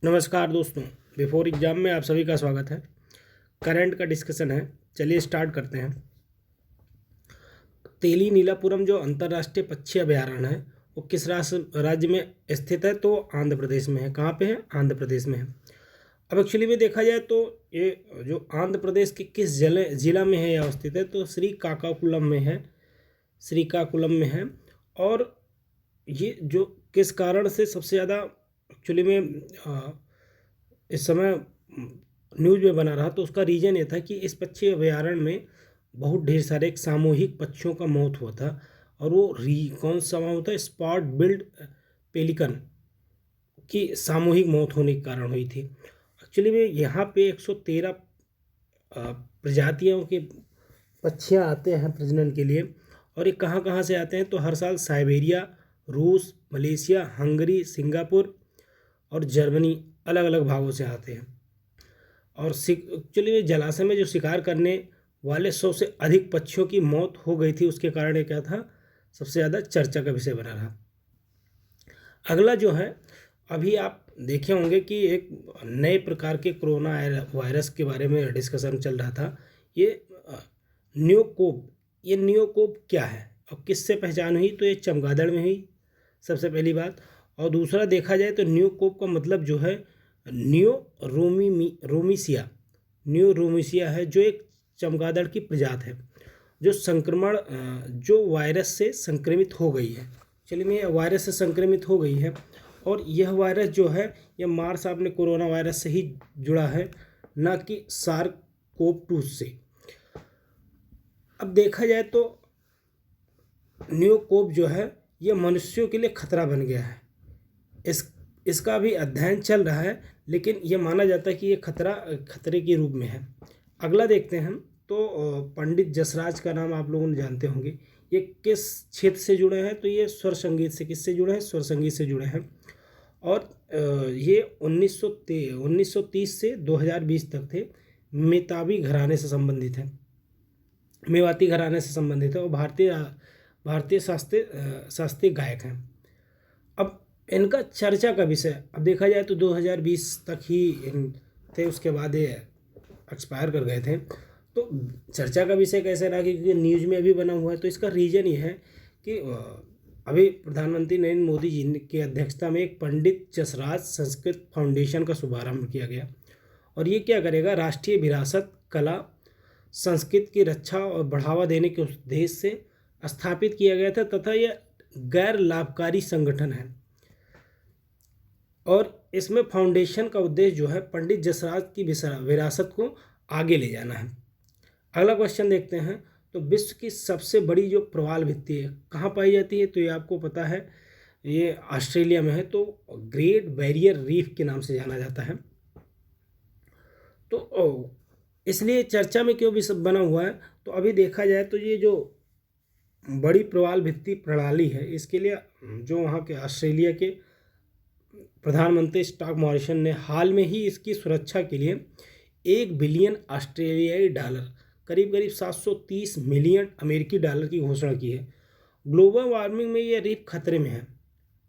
नमस्कार दोस्तों, before exam में आप सभी का स्वागत है। करंट का डिस्कशन है, चलिए स्टार्ट करते हैं। तेली नीलापुरम जो अंतर्राष्ट्रीय पक्षी अभयारण्य है वो किस राज्य में स्थित है? तो आंध्र प्रदेश में है। कहाँ पे है? आंध्र प्रदेश में है। अब एक्चुअली में देखा जाए तो ये जो आंध्र प्रदेश के किस जिला में है या स्थित है, तो श्रीकाकुलम में है। श्रीकाकुलम में है। और ये जो किस कारण से सबसे ज़्यादा एक्चुअली में इस समय न्यूज़ में बना रहा, तो उसका रीज़न ये था कि इस पक्षी अभयारण्य में बहुत ढेर सारे एक सामूहिक पक्षियों का मौत हुआ था। और वो कौन सा मौत है? स्पॉट बिल्ड पेलिकन की सामूहिक मौत होने के कारण हुई थी। एक्चुअली में यहाँ पे 113 प्रजातियों के पक्षियाँ आते हैं प्रजनन के लिए। और ये कहाँ कहाँ से आते हैं? तो हर साल साइबेरिया, रूस, मलेशिया, हंगरी, सिंगापुर और जर्मनी अलग अलग भागों से आते हैं। और एक्चुअली ये जलाशय में जो शिकार करने वाले 100 से अधिक पक्षियों की मौत हो गई थी, उसके कारण ये क्या था? सबसे ज़्यादा चर्चा का विषय बना रहा। अगला जो है, अभी आप देखे होंगे कि एक नए प्रकार के कोरोना वायरस के बारे में डिस्कशन चल रहा था। ये न्यूकोव, ये न्यूकोव क्या है और किससे पहचान हुई? तो ये चमगादड़ में हुई, सबसे पहली बात। और दूसरा देखा जाए तो न्यूकोव का मतलब जो है रोमिसिया, न्यू रोमिसिया है, जो एक चमगादड़ की प्रजाति है जो जो वायरस से संक्रमित हो गई है। चलिए, मैं वायरस से संक्रमित हो गई है। और यह वायरस जो है, यह मार्स अपने कोरोना वायरस से ही जुड़ा है, ना कि सार्स-CoV-2 से। अब देखा जाए तो न्यूकोव जो है, यह मनुष्यों के लिए खतरा बन गया है। इसका भी अध्ययन चल रहा है, लेकिन यह माना जाता है कि ये खतरे के रूप में है। अगला देखते हैं हम, तो पंडित जसराज का नाम आप लोगों ने जानते होंगे। ये किस क्षेत्र से जुड़े हैं? तो ये स्वर संगीत से। किससे जुड़े हैं? स्वर संगीत से जुड़े हैं। और ये 1930 से 2020 तक थे। मेवाती घराने से संबंधित है। मेवाती घराने से संबंधित है और भारतीय शास्त्रीय गायक हैं। अब इनका चर्चा का विषय अब देखा जाए तो 2020 तक ही थे, उसके बाद ये एक्सपायर कर गए थे। तो चर्चा का विषय कैसे रहा? क्योंकि न्यूज़ में अभी बना हुआ है। तो इसका रीज़न ये है कि अभी प्रधानमंत्री नरेंद्र मोदी जी की अध्यक्षता में एक पंडित जसराज संस्कृत फाउंडेशन का शुभारंभ किया गया। और ये क्या करेगा? राष्ट्रीय विरासत, कला, संस्कृत की रक्षा और बढ़ावा देने के उद्देश्य से स्थापित किया गया था, तथा यह गैर लाभकारी संगठन है। और इसमें फाउंडेशन का उद्देश्य जो है, पंडित जसराज की विरासत को आगे ले जाना है। अगला क्वेश्चन देखते हैं। तो विश्व की सबसे बड़ी जो प्रवाल भित्ति है कहाँ पाई जाती है? तो ये आपको पता है, ये ऑस्ट्रेलिया में है। तो ग्रेट बैरियर रीफ के नाम से जाना जाता है। तो इसलिए चर्चा में क्यों भी सब बना हुआ है? तो अभी देखा जाए तो ये जो बड़ी प्रवाल भित्ति प्रणाली है, इसके लिए जो वहाँ के ऑस्ट्रेलिया के प्रधानमंत्री स्कॉट मॉरिसन ने हाल में ही इसकी सुरक्षा के लिए 1 बिलियन ऑस्ट्रेलियाई डॉलर, करीब करीब 730 मिलियन अमेरिकी डॉलर की घोषणा की है। ग्लोबल वार्मिंग में ये रीफ खतरे में है।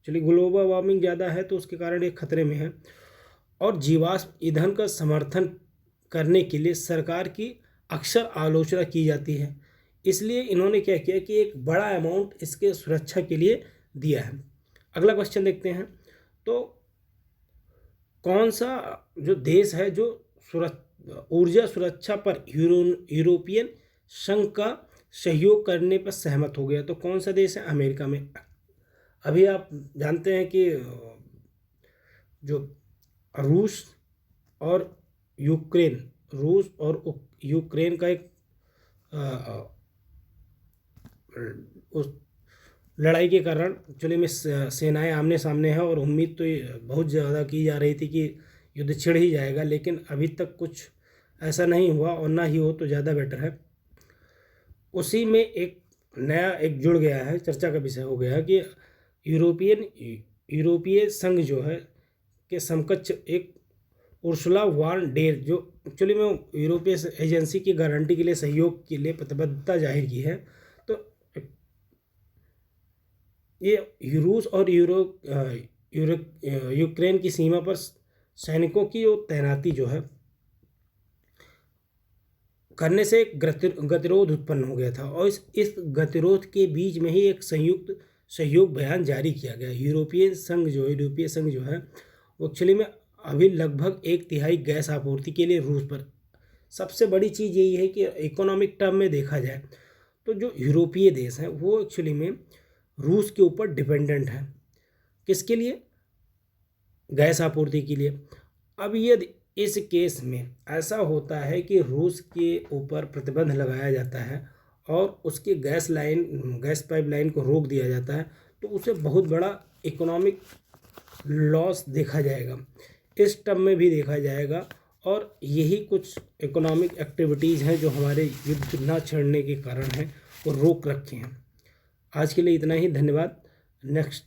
चलिए, ग्लोबल वार्मिंग ज़्यादा है तो उसके कारण ये खतरे में है। और जीवाश्म ईंधन का समर्थन करने के लिए सरकार की अक्सर आलोचना की जाती है। इसलिए इन्होंने क्या किया कि एक बड़ा अमाउंट इसके सुरक्षा के लिए दिया है। अगला क्वेश्चन देखते हैं। तो कौन सा जो देश है जो ऊर्जा सुरक्षा पर यूरोपियन संघ का सहयोग करने पर सहमत हो गया? तो कौन सा देश है? अमेरिका में। अभी आप जानते हैं कि जो रूस और यूक्रेन का एक उस लड़ाई के कारण एक्चुअली में सेनाएं आमने सामने हैं। और उम्मीद तो बहुत ज़्यादा की जा रही थी कि युद्ध छिड़ ही जाएगा, लेकिन अभी तक कुछ ऐसा नहीं हुआ, और ना ही हो तो ज़्यादा बेटर है। उसी में एक नया एक जुड़ गया है, चर्चा का विषय हो गया कि यूरोपीय संघ जो है के समकक्ष एक उर्सुला वॉन डेर, जो एक्चुअली में यूरोपीय एजेंसी की गारंटी के लिए सहयोग के लिए प्रतिबद्धता जाहिर की है। तो ये रूस और यूक्रेन की सीमा पर सैनिकों की जो तैनाती जो है करने से एक गतिरोध उत्पन्न हो गया था, और इस गतिरोध के बीच में ही एक संयुक्त सहयोग बयान जारी किया गया। यूरोपीय संघ जो है वो एक्चुअली में अभी लगभग 1/3 गैस आपूर्ति के लिए रूस पर। सबसे बड़ी चीज़ यही है कि इकोनॉमिक टर्म में देखा जाए तो जो यूरोपीय देश हैं वो एक्चुअली में रूस के ऊपर डिपेंडेंट हैं। किसके लिए? गैस आपूर्ति के लिए। अब ये इस केस में ऐसा होता है कि रूस के ऊपर प्रतिबंध लगाया जाता है और उसके गैस पाइपलाइन को रोक दिया जाता है, तो उसे बहुत बड़ा इकोनॉमिक लॉस देखा जाएगा, इस टर्म में भी देखा जाएगा। और यही कुछ इकोनॉमिक एक्टिविटीज़ हैं जो हमारे युद्ध न छिड़ने के कारण हैं वो रोक रखे हैं। आज के लिए इतना ही, धन्यवाद। नेक्स्ट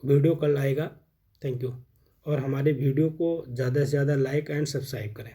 वीडियो कल आएगा। Thank you. और हमारे वीडियो को ज़्यादा से ज़्यादा लाइक एंड सब्सक्राइब करें।